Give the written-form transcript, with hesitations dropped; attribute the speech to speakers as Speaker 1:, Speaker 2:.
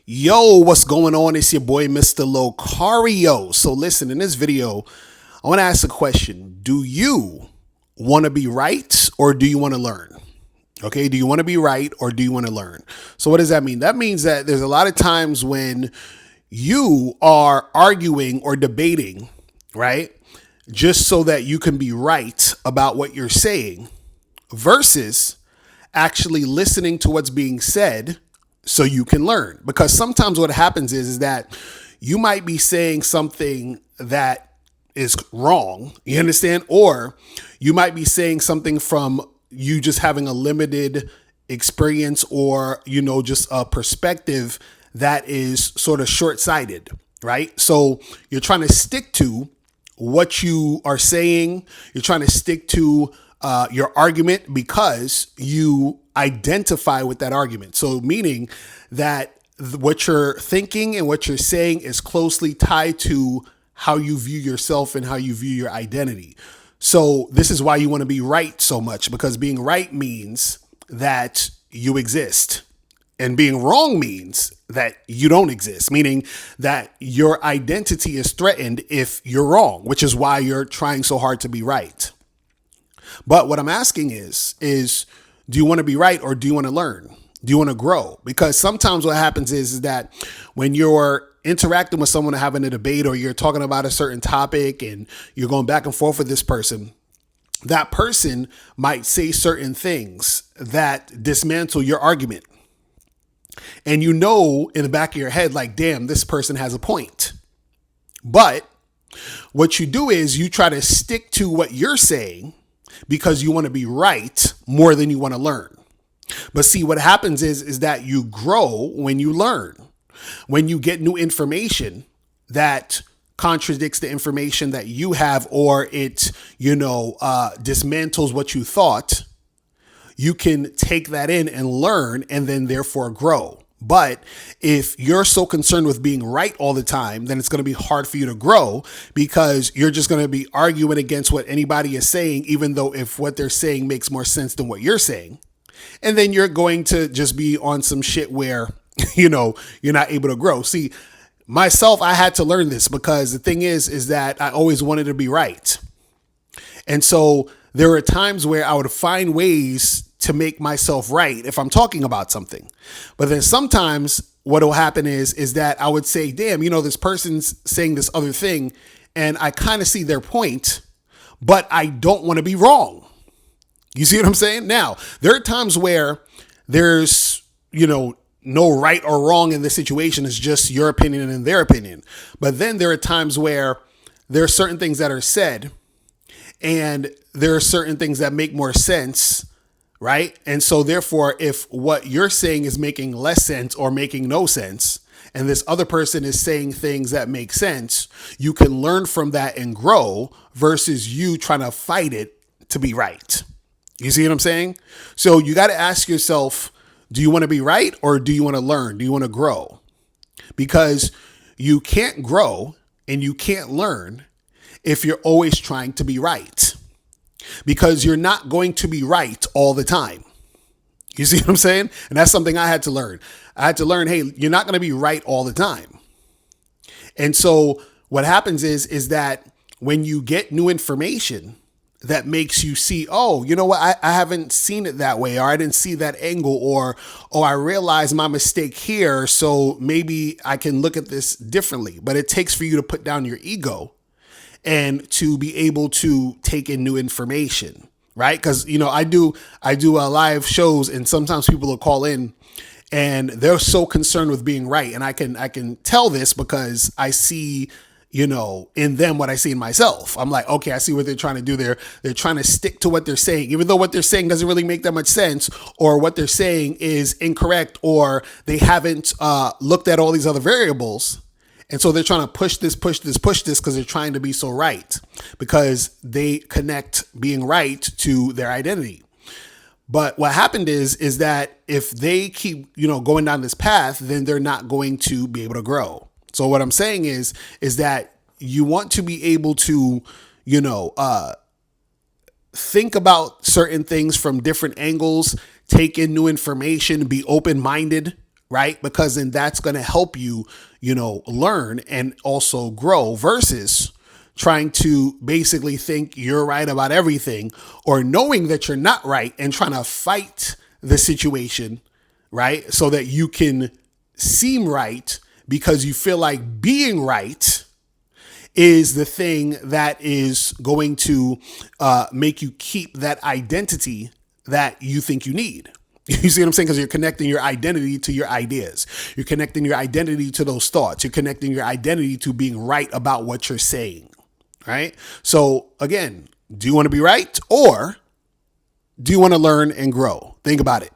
Speaker 1: Yo, what's going on? It's your boy, Mr. Locario. So listen, in this video, I want to ask a question. Do you want to be right or do you want to learn? Okay, do you want to be right or do you want to learn? So what does that mean? That means that there's a lot of times when you are arguing or debating, right? Just so that you can be right about what you're saying versus actually listening to what's being said so you can learn. Because sometimes what happens is that you might be saying something that is wrong, you understand? Or you might be saying something from you just having a limited experience or, just a perspective that is sort of short-sighted, right? So you're trying to stick to what you are saying. You're trying to stick to your argument because you identify with that argument. So meaning that what you're thinking and what you're saying is closely tied to how you view yourself and how you view your identity. So this is why you want to be right so much, because being right means that you exist. And being wrong means that you don't exist, meaning that your identity is threatened if you're wrong, which is why you're trying so hard to be right. But what I'm asking is do you want to be right or do you want to learn? Do you want to grow? Because sometimes what happens is that when you're interacting with someone or having a debate or you're talking about a certain topic and you're going back and forth with this person, that person might say certain things that dismantle your argument. And in the back of your head, like, damn, this person has a point. But what you do is you try to stick to what you're saying because you want to be right more than you want to learn. But see, what happens is that you grow when you learn. When you get new information that contradicts the information that you have, or it, dismantles what you thought, you can take that in and learn and then therefore grow. But if you're so concerned with being right all the time, then it's going to be hard for you to grow because you're just going to be arguing against what anybody is saying, even though if what they're saying makes more sense than what you're saying. And then you're going to just be on some shit where, you're not able to grow. See, myself, I had to learn this because the thing is that I always wanted to be right. And so there were times where I would find ways to make myself right if I'm talking about something. But then sometimes what will happen is that I would say, damn, this person's saying this other thing and I kind of see their point, but I don't want to be wrong. You see what I'm saying? Now, there are times where there's, no right or wrong in this situation. It's just your opinion and their opinion. But then there are times where there are certain things that are said and there are certain things that make more sense, right? And so therefore, if what you're saying is making less sense or making no sense, and this other person is saying things that make sense, you can learn from that and grow versus you trying to fight it to be right. You see what I'm saying? So you got to ask yourself, do you want to be right or do you want to learn? Do you want to grow? Because you can't grow and you can't learn if you're always trying to be right. Because you're not going to be right all the time. You see what I'm saying? And that's something I had to learn. I had to learn, hey, you're not going to be right all the time. And so what happens is that when you get new information that makes you see, oh, you know what, I haven't seen it that way, or I didn't see that angle, or, oh, I realized my mistake here, so maybe I can look at this differently. But it takes for you to put down your ego and to be able to take in new information, right? Because, I do live shows and sometimes people will call in and they're so concerned with being right. And I can tell this because I see, in them what I see in myself. I'm like, okay, I see what they're trying to do there. They're trying to stick to what they're saying, even though what they're saying doesn't really make that much sense, or what they're saying is incorrect, or they haven't looked at all these other variables. And so they're trying to push this because they're trying to be so right, because they connect being right to their identity. But what happened is that if they keep, going down this path, then they're not going to be able to grow. So what I'm saying is that you want to be able to, think about certain things from different angles, take in new information, be open-minded, right? Because then that's going to help you, learn and also grow versus trying to basically think you're right about everything or knowing that you're not right and trying to fight the situation, right? So that you can seem right because you feel like being right is the thing that is going to make you keep that identity that you think you need. You see what I'm saying? Because you're connecting your identity to your ideas. You're connecting your identity to those thoughts. You're connecting your identity to being right about what you're saying, right? So again, do you want to be right or do you want to learn and grow? Think about it.